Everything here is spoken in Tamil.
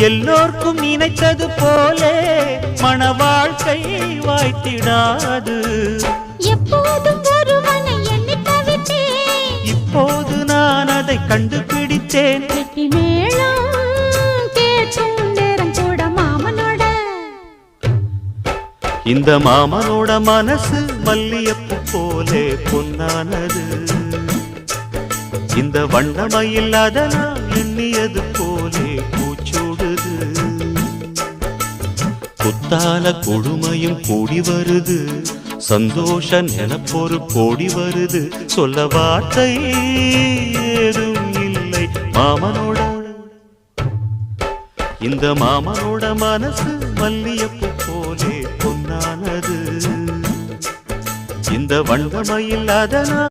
எல்லோர்க்கும் நினைத்தது போலே மன வாழ்க்கை வாய்த்திடாது. எப்போதும் ஒருவனை எண்ணி தவித்தேன், இப்போது நான் அதை கண்டுபிடித்தேன். கெட்டி மேளம் கேட்கும் நேரம் கூட மாமனோட. இந்த மாமனோட மனசு மல்லியப்பு போலே பொன்னானது. இந்த வண்ணமயில் அதனால் எண்ணியது போலே பூச்சூடுது. குத்தால கொடுமையும் கூடி வருது, சந்தோஷ நினப்பொரு கோடி வருது. சொல்ல வார்த்தை ஏதும் இல்லை மாமனோட. இந்த மாமனோட மனசு மல்லியப்பு போலே பொன்னானது. இந்த வண்ணமயில் அதனால்